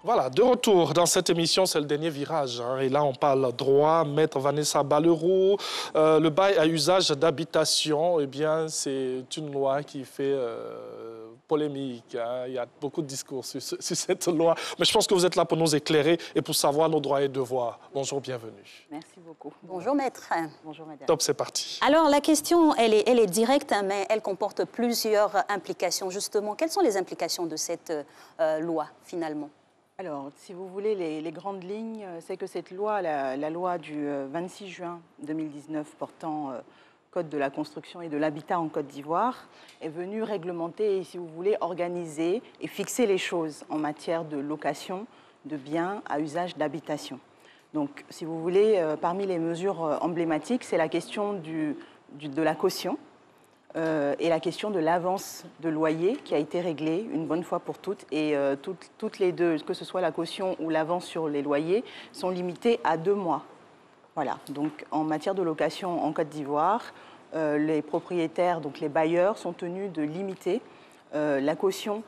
Voilà, de retour dans cette émission, c'est le dernier virage. Hein, et là, on parle droit, maître Vanessa Balleroux. Le bail à usage d'habitation, eh bien, c'est une loi qui fait polémique. Hein. Il y a beaucoup de discours sur cette loi. Mais je pense que vous êtes là pour nous éclairer et pour savoir nos droits et devoirs. Bonjour, bienvenue. Merci beaucoup. Bonjour, maître. Bonjour, madame. Top, c'est parti. Alors, la question, elle est directe, hein, mais elle comporte plusieurs implications. Justement, quelles sont les implications de cette loi, finalement? Alors, si vous voulez, les grandes lignes, c'est que cette loi, la loi du 26 juin 2019 portant Code de la construction et de l'habitat en Côte d'Ivoire, est venue réglementer et, si vous voulez, organiser et fixer les choses en matière de location de biens à usage d'habitation. Donc, si vous voulez, parmi les mesures emblématiques, c'est la question de la caution, et la question de l'avance de loyer qui a été réglée une bonne fois pour toutes. Et toutes les deux, que ce soit la caution ou l'avance sur les loyers, sont limitées à 2 mois. Voilà. Donc, en matière de location en Côte d'Ivoire, les propriétaires, donc les bailleurs, sont tenus de limiter la caution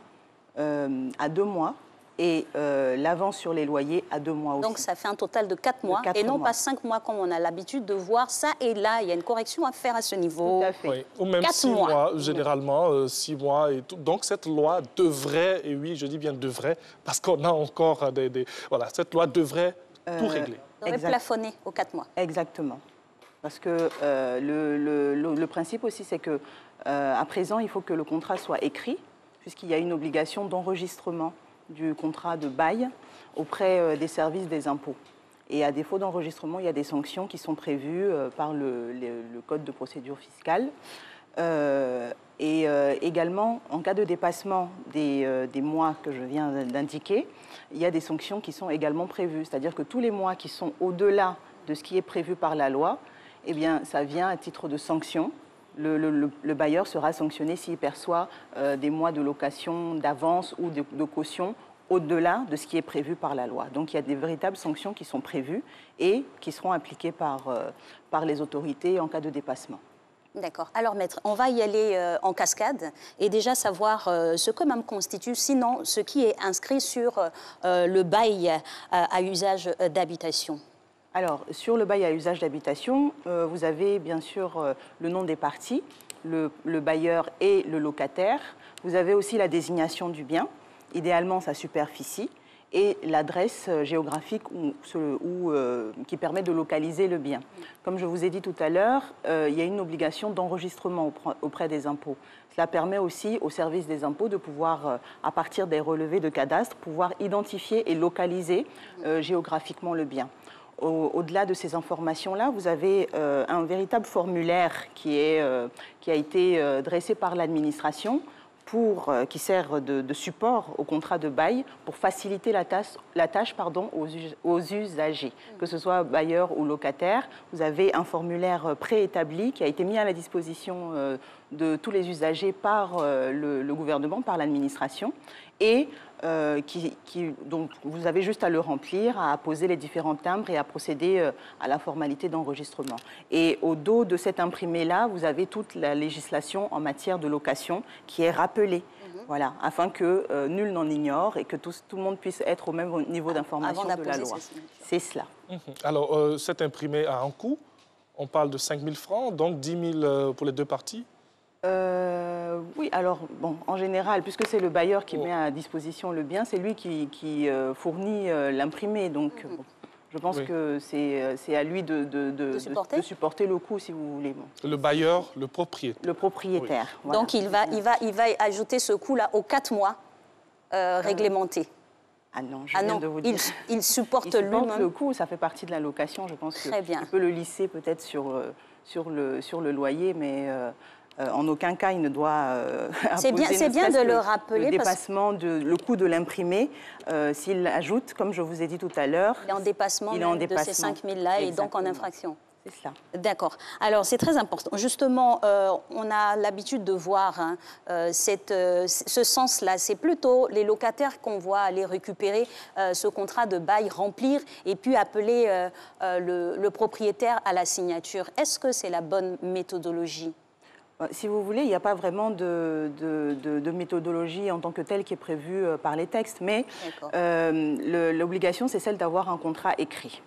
à 2 mois et l'avance sur les loyers à 2 mois aussi. Donc, ça fait un total de 4 mois et non pas 5 mois comme on a l'habitude de voir ça. Et là, il y a une correction à faire à ce niveau. Tout à fait. Oui. Ou même 4 6 mois, généralement, 6 mois. Et tout. Donc, cette loi devrait, et oui, je dis bien devrait, parce qu'on a encore Voilà, cette loi devrait tout régler. Devrait plafonner aux 4 mois. Exactement. Parce que le principe aussi, c'est que à présent, il faut que le contrat soit écrit, puisqu'il y a une obligation d'enregistrement du contrat de bail auprès des services des impôts. Et à défaut d'enregistrement, il y a des sanctions qui sont prévues par le Code de procédure fiscale. Également, en cas de dépassement des mois que je viens d'indiquer, il y a des sanctions qui sont également prévues. C'est-à-dire que tous les mois qui sont au-delà de ce qui est prévu par la loi, eh bien, ça vient à titre de sanction. Le bailleur sera sanctionné s'il perçoit des mois de location, d'avance ou de caution au-delà de ce qui est prévu par la loi. Donc, il y a des véritables sanctions qui sont prévues et qui seront appliquées par les autorités en cas de dépassement. D'accord. Alors, maître, on va y aller en cascade et déjà savoir ce que même constitue, sinon, ce qui est inscrit sur le bail à usage d'habitation. Alors, sur le bail à usage d'habitation, vous avez bien sûr le nom des parties, le bailleur et le locataire. Vous avez aussi la désignation du bien, idéalement sa superficie, et l'adresse géographique qui permet de localiser le bien. Comme je vous ai dit tout à l'heure, il y a une obligation d'enregistrement auprès des impôts. Cela permet aussi au service des impôts de pouvoir, à partir des relevés de cadastre, pouvoir identifier et localiser géographiquement le bien. Au-delà de ces informations-là, vous avez un véritable formulaire qui a été dressé par l'administration qui sert de support au contrat de bail pour faciliter la tâche aux usagers, que ce soit bailleur ou locataire. Vous avez un formulaire préétabli qui a été mis à la disposition de tous les usagers par le gouvernement, par l'administration, et donc vous avez juste à le remplir, à apposer les différents timbres et à procéder à la formalité d'enregistrement. Et au dos de cet imprimé-là, vous avez toute la législation en matière de location qui est rappelée. Voilà, afin que nul n'en ignore et que tout le monde puisse être au même niveau d'information de la loi. C'est cela. Alors, cet imprimé a un coût. On parle de 5 000 francs, donc 10 000 pour les 2 parties. Oui, alors, bon, en général, puisque c'est le bailleur qui met à disposition le bien, c'est lui qui fournit l'imprimé. Donc, bon, je pense que c'est à lui de supporter le coût, si vous voulez. Bon. Le bailleur, le propriétaire. Le propriétaire. Oui. Voilà. Donc, il va ajouter ce coût-là aux 4 mois réglementés. Ah non, je viens de vous dire. Il supporte lui-même le coût, ça fait partie de la location. Je pense qu'il peut le lisser peut-être sur le loyer, mais en aucun cas il ne doit c'est bien de le rappeler. Le dépassement, le coût de l'imprimé, s'il ajoute, comme je vous ai dit tout à l'heure, il est en dépassement, de ces 5 000-là et donc en infraction. C'est cela. D'accord. Alors, c'est très important. Justement, on a l'habitude de voir ce sens-là. C'est plutôt les locataires qu'on voit aller récupérer ce contrat de bail, remplir et puis appeler le propriétaire à la signature. Est-ce que c'est la bonne méthodologie ? Si vous voulez, il n'y a pas vraiment de méthodologie en tant que telle qui est prévue par les textes, mais l'obligation, c'est celle d'avoir un contrat écrit.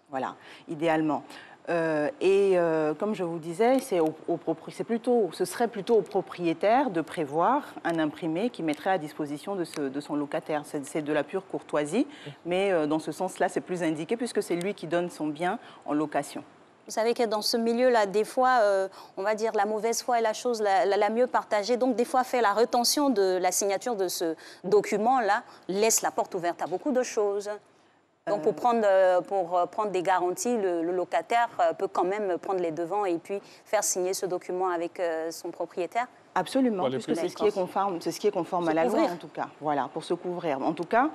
Voilà, idéalement. Comme je vous disais, ce serait plutôt au propriétaire de prévoir un imprimé qui mettrait à disposition de son locataire. C'est de la pure courtoisie, mais dans ce sens-là, c'est plus indiqué puisque c'est lui qui donne son bien en location. Vous savez que dans ce milieu-là, des fois, on va dire la mauvaise foi est la chose la mieux partagée. Donc, des fois, faire la rétention de la signature de ce document-là laisse la porte ouverte à beaucoup de choses. Donc, pour prendre des garanties, le locataire peut quand même prendre les devants et puis faire signer ce document avec son propriétaire. Absolument, puisque c'est ce qui est conforme à la loi, en tout cas. Voilà, pour se couvrir. En tout cas,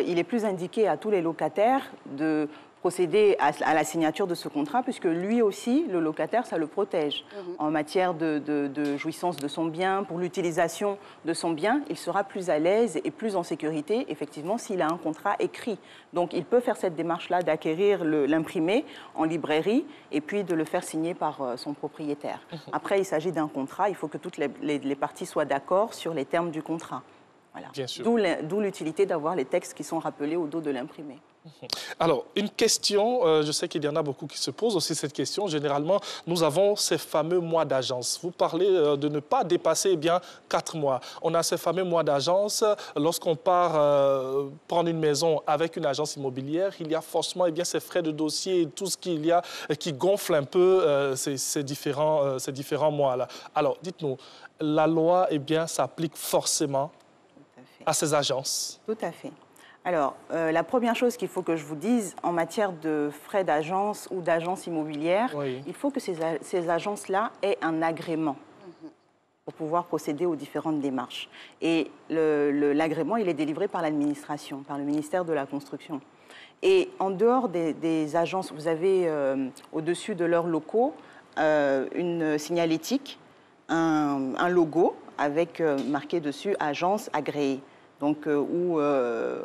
il est plus indiqué à tous les locataires de procéder à la signature de ce contrat, puisque lui aussi, le locataire, ça le protège. En matière de jouissance de son bien, pour l'utilisation de son bien, il sera plus à l'aise et plus en sécurité, effectivement, s'il a un contrat écrit. Donc, il peut faire cette démarche-là d'acquérir l'imprimé en librairie et puis de le faire signer par son propriétaire. Après, il s'agit d'un contrat, il faut que toutes les parties soient d'accord sur les termes du contrat. Voilà. D'où l'utilité d'avoir les textes qui sont rappelés au dos de l'imprimé. Alors, une question, je sais qu'il y en a beaucoup qui se posent aussi cette question. Généralement, nous avons ces fameux mois d'agence. Vous parlez de ne pas dépasser 4 mois. On a ces fameux mois d'agence. Lorsqu'on part prendre une maison avec une agence immobilière, il y a forcément ces frais de dossier et tout ce qu'il y a qui gonfle un peu ces différents mois-là. Alors, dites-nous, la loi s'applique forcément à ces agences? Tout à fait. Alors, la première chose qu'il faut que je vous dise, en matière de frais d'agence ou d'agence immobilière, il faut que ces agences-là aient un agrément pour pouvoir procéder aux différentes démarches. Et l'agrément, il est délivré par l'administration, par le ministère de la Construction. Et en dehors des agences, vous avez au-dessus de leurs locaux une signalétique, un logo avec marqué dessus « agence agréée ». Donc, ou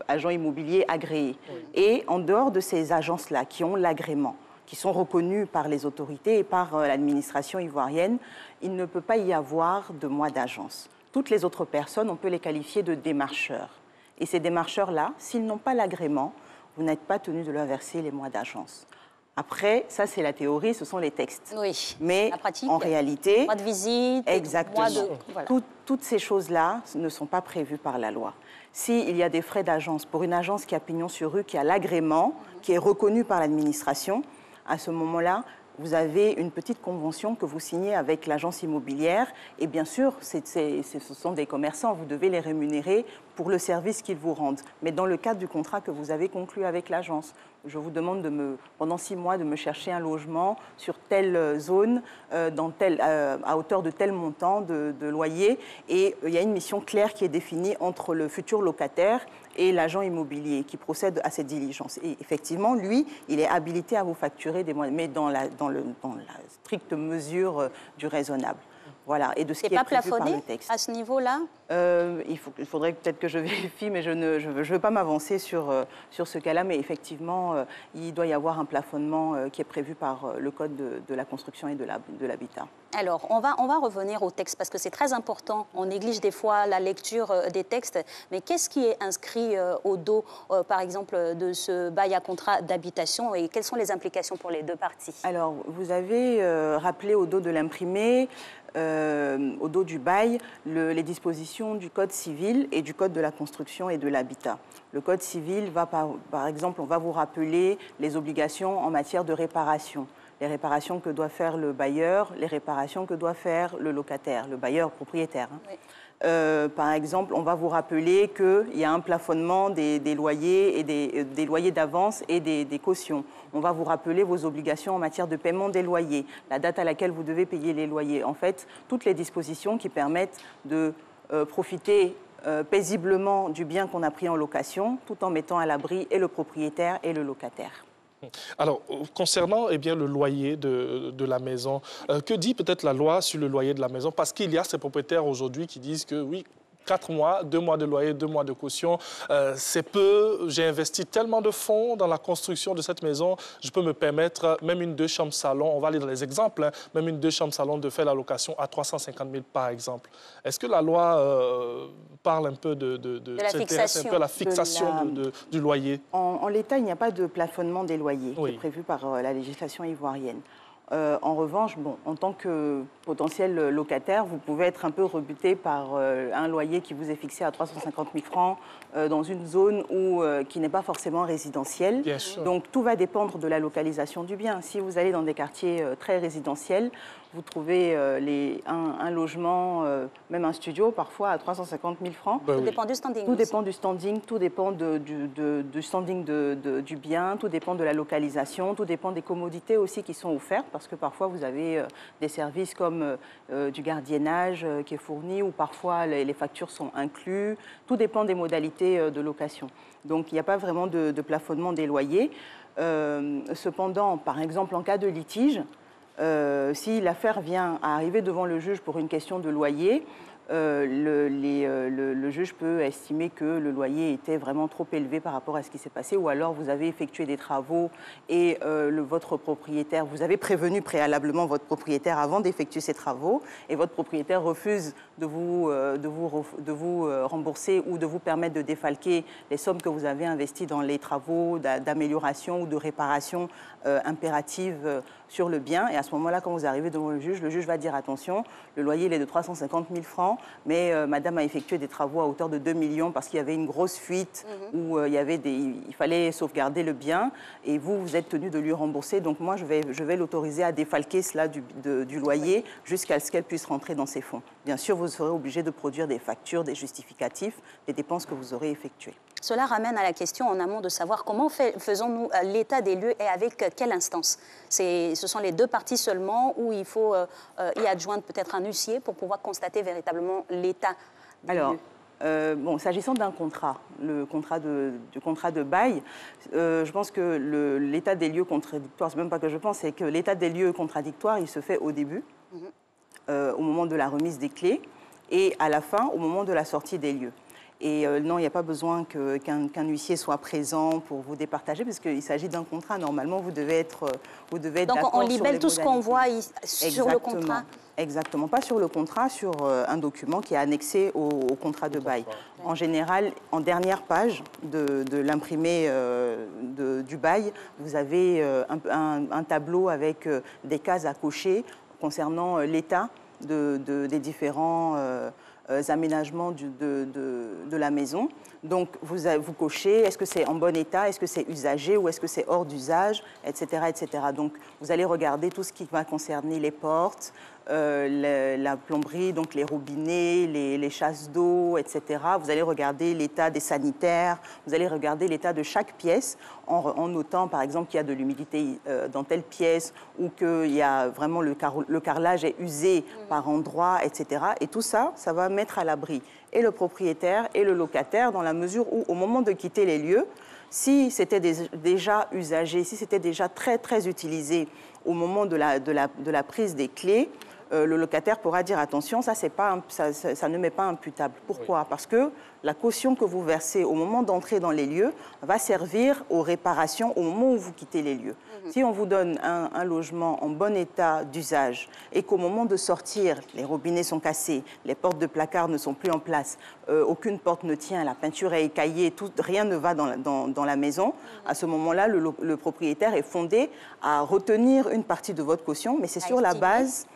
agents immobiliers agréés. Et en dehors de ces agences-là qui ont l'agrément, qui sont reconnues par les autorités et par l'administration ivoirienne, il ne peut pas y avoir de mois d'agence. Toutes les autres personnes, on peut les qualifier de démarcheurs. Et ces démarcheurs-là, s'ils n'ont pas l'agrément, vous n'êtes pas tenu de leur verser les mois d'agence. Après, ça c'est la théorie, ce sont les textes. Oui, mais la pratique, en réalité, mois de visite, exactement. Voilà. Toutes ces choses-là ne sont pas prévues par la loi. S'il y a des frais d'agence pour une agence qui a pignon sur rue, qui a l'agrément, qui est reconnu par l'administration, à ce moment-là, vous avez une petite convention que vous signez avec l'agence immobilière. Et bien sûr, ce sont des commerçants, vous devez les rémunérer pour le service qu'ils vous rendent. Mais dans le cadre du contrat que vous avez conclu avec l'agence, je vous demande pendant 6 mois de me chercher un logement sur telle zone, à hauteur de tel montant de loyer. Et il y a une mission claire qui est définie entre le futur locataire et l'agent immobilier qui procède à cette diligence. Et effectivement, lui, il est habilité à vous facturer des mois, mais dans la stricte mesure du raisonnable. Voilà, et de ce qui est prévu par le texte. À ce niveau-là? Il faudrait peut-être que je vérifie, mais je ne veux pas m'avancer sur ce cas-là. Mais effectivement, il doit y avoir un plafonnement qui est prévu par le Code de la construction et de l'habitat. Alors, on va revenir au texte parce que c'est très important. On néglige des fois la lecture des textes. Mais qu'est-ce qui est inscrit au dos, par exemple, de ce bail à contrat d'habitation et quelles sont les implications pour les deux parties? Alors, vous avez rappelé au dos de l'imprimé, au dos du bail, les dispositions du Code civil et du Code de la construction et de l'habitat. Le Code civil va, par exemple, on va vous rappeler les obligations en matière de réparation. Les réparations que doit faire le bailleur, les réparations que doit faire le locataire, le bailleur propriétaire. Hein. Oui. Par exemple, on va vous rappeler qu'il y a un plafonnement des loyers et des loyers d'avance et des cautions. On va vous rappeler vos obligations en matière de paiement des loyers, la date à laquelle vous devez payer les loyers. En fait, toutes les dispositions qui permettent de profiter paisiblement du bien qu'on a pris en location, tout en mettant à l'abri et le propriétaire et le locataire. Alors, concernant le loyer de la maison, que dit peut-être la loi sur le loyer de la maison? Parce qu'il y a ces propriétaires aujourd'hui qui disent que oui, 4 mois, 2 mois de loyer, 2 mois de caution, c'est peu. J'ai investi tellement de fonds dans la construction de cette maison, je peux me permettre même une 2 chambres salon, on va aller dans les exemples, hein, même une 2 chambres salon de faire la location à 350 000 par exemple. Est-ce que la loi parle un peu de la fixation, un peu à la fixation du loyer? En l'état, il n'y a pas de plafonnement des loyers qui est prévu par la législation ivoirienne. En revanche, bon, en tant que potentiel locataire, vous pouvez être un peu rebuté par un loyer qui vous est fixé à 350 000 francs dans une zone qui n'est pas forcément résidentielle. Bien sûr. Donc tout va dépendre de la localisation du bien. Si vous allez dans des quartiers très résidentiels, vous trouvez un logement, même un studio, parfois à 350 000 francs. Tout dépend du standing. Tout dépend du standing, tout dépend du standing du bien, tout dépend de la localisation, tout dépend des commodités aussi qui sont offertes, parce que parfois vous avez des services comme du gardiennage qui est fourni, ou parfois les factures sont incluses. Tout dépend des modalités de location. Donc il n'y a pas vraiment de plafonnement des loyers. Cependant, par exemple, en cas de litige, si l'affaire vient à arriver devant le juge pour une question de loyer, le juge peut estimer que le loyer était vraiment trop élevé par rapport à ce qui s'est passé, ou alors vous avez effectué des travaux et votre propriétaire, vous avez prévenu préalablement votre propriétaire avant d'effectuer ces travaux, et votre propriétaire refuse de vous rembourser ou de vous permettre de défalquer les sommes que vous avez investies dans les travaux d'amélioration ou de réparation impératives sur le bien. Et à ce moment-là, quand vous arrivez devant le juge va dire attention, le loyer il est de 350 000 francs, mais madame a effectué des travaux à hauteur de 2 millions parce qu'il y avait une grosse fuite où il fallait sauvegarder le bien, et vous êtes tenu de lui rembourser. Donc moi, je vais l'autoriser à défalquer cela du loyer jusqu'à ce qu'elle puisse rentrer dans ses fonds. Bien sûr, vous serez obligé de produire des factures, des justificatifs, des dépenses que vous aurez effectuées. Cela ramène à la question en amont de savoir comment faisons-nous l'état des lieux et avec quelle instance. Ce sont les deux parties seulement, où il faut y adjoindre peut-être un huissier pour pouvoir constater véritablement l'état des lieux. Bon, s'agissant d'un contrat, du contrat de bail, je pense que l'état des lieux contradictoires, c'est même pas que je pense, c'est que l'état des lieux contradictoires, il se fait au début, au moment de la remise des clés, et à la fin, au moment de la sortie des lieux. Et non, il n'y a pas besoin qu'un huissier soit présent pour vous départager, parce qu'il s'agit d'un contrat. Normalement, vous devez être d'accord. Donc, on libelle tout ce qu'on voit sur le contrat. Exactement. Pas sur le contrat, sur un document qui est annexé au contrat de bail. En général, en dernière page de l'imprimé du bail, vous avez un tableau avec des cases à cocher concernant l'état des différents aménagements de la maison. Donc, vous cochez, est-ce que c'est en bon état, est-ce que c'est usagé ou est-ce que c'est hors d'usage, etc., etc. Donc, vous allez regarder tout ce qui va concerner les portes, la plomberie, donc les robinets, les chasses d'eau, etc. Vous allez regarder l'état des sanitaires, vous allez regarder l'état de chaque pièce en notant, par exemple, qu'il y a de l'humidité dans telle pièce ou qu'il y a vraiment le carrelage est usé par endroit, etc. Et tout ça, ça va mettre à l'abri et le propriétaire et le locataire, dans la mesure où, au moment de quitter les lieux, si c'était déjà usagé, si c'était déjà très, très utilisé au moment de la prise des clés, le locataire pourra dire attention, ça ne m'est pas imputable. Pourquoi? Parce que la caution que vous versez au moment d'entrer dans les lieux va servir aux réparations au moment où vous quittez les lieux. Si on vous donne un logement en bon état d'usage et qu'au moment de sortir, les robinets sont cassés, les portes de placard ne sont plus en place, aucune porte ne tient, la peinture est écaillée, rien ne va dans la maison, à ce moment-là, le propriétaire est fondé à retenir une partie de votre caution, mais c'est sur la base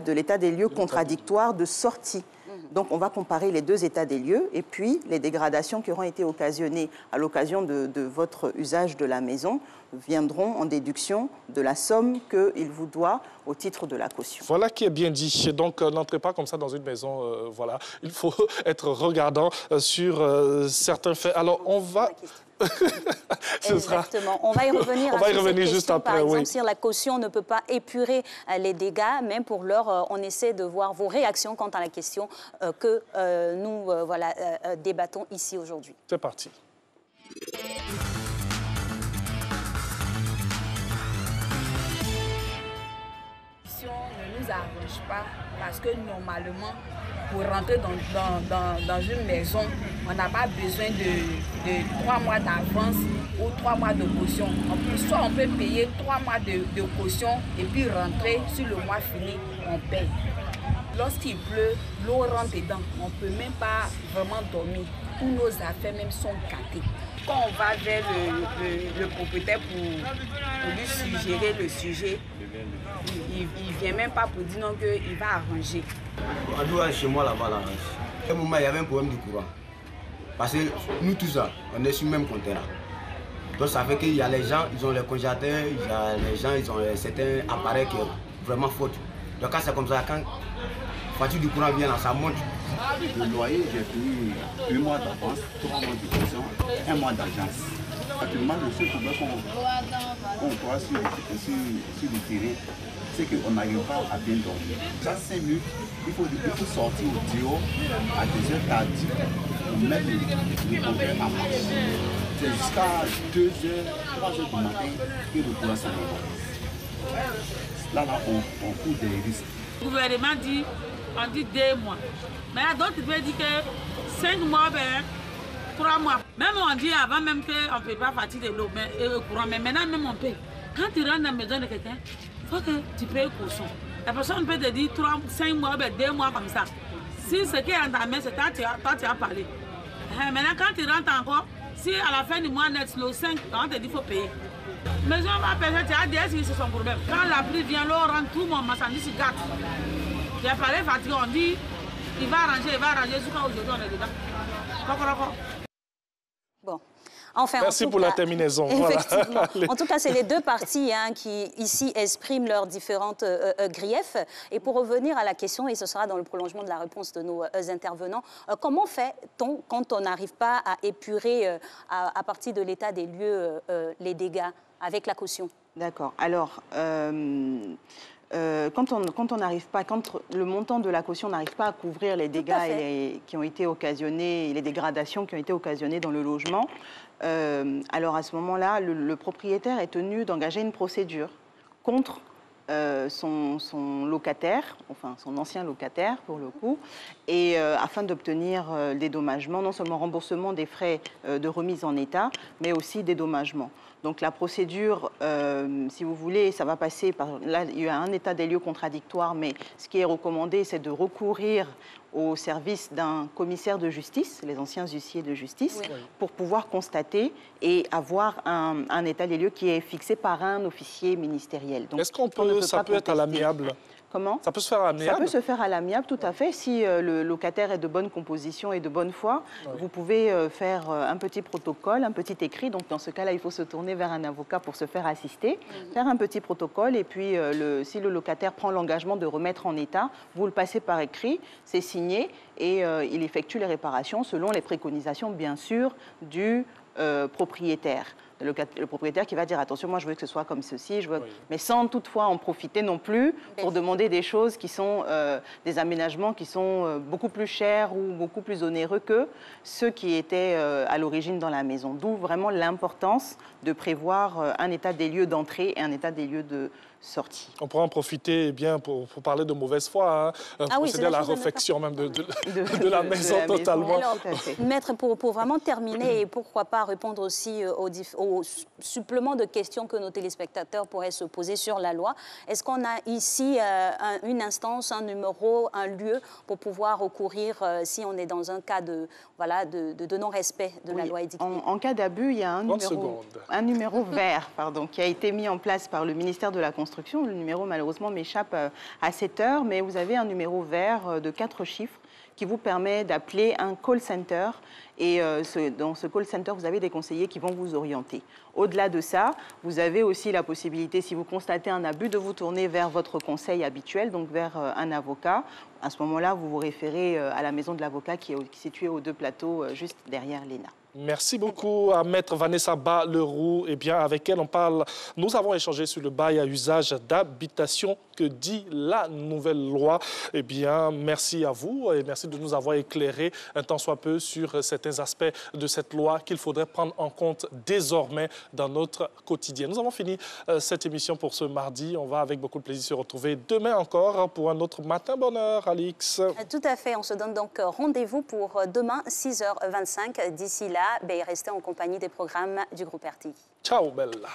de l'état des lieux contradictoire de sortie. Donc, on va comparer les deux états des lieux et puis les dégradations qui auront été occasionnées à l'occasion de votre usage de la maison viendront en déduction de la somme qu'il vous doit au titre de la caution. Voilà qui est bien dit. Donc, n'entrez pas comme ça dans une maison. Voilà. Il faut être regardant sur certains faits. Alors, on va... Exactement. On va y revenir. On va y revenir juste après. Par exemple, si la caution ne peut pas épurer les dégâts, même pour l'heure, on essaie de voir vos réactions quant à la question que nous débattons ici aujourd'hui. C'est parti. Ne nous arrange pas parce que normalement, pour rentrer dans une maison, on n'a pas besoin de 3 mois d'avance ou 3 mois de caution. Soit on peut payer 3 mois de caution et puis rentrer sur le mois fini, on paye. Lorsqu'il pleut, l'eau rentre dedans, on ne peut même pas vraiment dormir. Tous nos affaires même sont gâtées. Quand on va vers le propriétaire pour lui suggérer le sujet, il ne vient même pas pour dire non qu'il va arranger. En tout cas, chez moi là-bas, là, à un moment, il y avait un problème de courant. Parce que nous tous, là, on est sur le même compteur. Donc ça fait qu'il y a les gens, ils ont les congélateurs, il y a les gens, ils ont certains appareils qui sont vraiment fautes. Donc quand c'est comme ça, quand la facture du courant vient là, ça monte. Le loyer, j'ai payé 2 mois d'avance, 3 mois de caution, 1 mois d'agence. Actuellement, le seul problème qu'on voit sur le terrain, c'est qu'on n'arrive pas à bien dormir. Chaque 5 minutes, il faut sortir au dehors à des heures tardives pour mettre le compteur à marche. C'est jusqu'à 2 heures, 3 heures du matin que le courant s'arrête. Là, on court des risques. Le gouvernement dit, on dit 2 mois. Mais d'autres veulent dire que 5 mois, 3 mois. Même on dit avant même qu'on ne peut pas fatiguer l'eau, le courant, mais maintenant même on paye. Quand tu rentres dans la maison de quelqu'un, il faut que tu payes le caution. La personne peut te dire 5 mois, 2 mois comme ça. Si ce qui est dans ta main, c'est toi tu as parlé. Maintenant quand tu rentres encore, si à la fin du mois net, le 5, on te dit qu'il faut payer. Mais on va payer, tu as dit que c'est son problème. Quand la pluie vient, l'eau rentre, tout mon marchandise se gâte. J'ai parlé fatigué, on dit il va arranger, jusqu'à aujourd'hui on est dedans. Bon. Enfin, merci pour la terminaison. Effectivement. Voilà. En tout cas, c'est les deux parties qui, ici, expriment leurs différentes griefs. Et pour revenir à la question, et ce sera dans le prolongement de la réponse de nos intervenants, comment fait-on quand on n'arrive pas à épurer, à partir de l'état des lieux, les dégâts avec la caution? D'accord. Alors, quand on n'arrive pas, quand le montant de la caution n'arrive pas à couvrir les dégâts qui ont été occasionnés, les dégradations qui ont été occasionnées dans le logement, alors à ce moment-là, le propriétaire est tenu d'engager une procédure contre son locataire, enfin son ancien locataire pour le coup, et afin d'obtenir dédommagement, non seulement remboursement des frais de remise en état, mais aussi dédommagement. Donc la procédure, si vous voulez, ça va passer par... Là, il y a un état des lieux contradictoire, mais ce qui est recommandé, c'est de recourir au service d'un commissaire de justice, les anciens huissiers de justice, oui, pour pouvoir constater et avoir un état des lieux qui est fixé par un officier ministériel. Est-ce qu'on peut, ça peut être à l'amiable? Comment? Ça peut se faire à l'amiable? Ça peut se faire à l'amiable, tout à fait. Si le locataire est de bonne composition et de bonne foi, oui, vous pouvez faire un petit protocole, un petit écrit. Donc, dans ce cas-là, il faut se tourner vers un avocat pour se faire assister, faire un petit protocole. Et puis, si le locataire prend l'engagement de remettre en état, vous le passez par écrit, c'est signé et il effectue les réparations selon les préconisations, bien sûr, du propriétaire. Le propriétaire qui va dire attention, moi je veux que ce soit comme ceci, je veux... oui, mais sans toutefois en profiter non plus pour demander des choses qui sont des aménagements qui sont beaucoup plus chers ou beaucoup plus onéreux que ceux qui étaient à l'origine dans la maison. D'où vraiment l'importance de prévoir un état des lieux d'entrée et un état des lieux de sortie. On pourra en profiter bien pour parler de mauvaise foi, hein, procéder à la réfection même de la maison totalement. Alors, Maître, pour vraiment terminer et pourquoi pas répondre aussi aux suppléments de questions que nos téléspectateurs pourraient se poser sur la loi, est-ce qu'on a ici une instance, un numéro, un lieu pour pouvoir recourir si on est dans un cas de non-respect de la loi édictée? En cas d'abus, il y a un numéro vert qui a été mis en place par le ministère de la Construction. Le numéro, malheureusement, m'échappe à cette heure, mais vous avez un numéro vert de 4 chiffres qui vous permet d'appeler un call center. Et dans ce call center, vous avez des conseillers qui vont vous orienter. Au-delà de ça, vous avez aussi la possibilité, si vous constatez un abus, de vous tourner vers votre conseil habituel, donc vers un avocat À ce moment-là, vous vous référez à la maison de l'avocat qui est située aux 2 plateaux, juste derrière l'ENA. Merci beaucoup à Maître Vanessa Ba-Leroux. Eh bien, avec elle, nous avons échangé sur le bail à usage d'habitation. Que dit la nouvelle loi? Eh bien, merci à vous et merci de nous avoir éclairé un tant soit peu sur certains aspects de cette loi qu'il faudrait prendre en compte désormais dans notre quotidien. Nous avons fini cette émission pour ce mardi. On va avec beaucoup de plaisir se retrouver demain encore pour un autre Matin Bonheur, Alix. Tout à fait. On se donne donc rendez-vous pour demain, 6h25. D'ici là, restez en compagnie des programmes du groupe RTI. Ciao, Bella.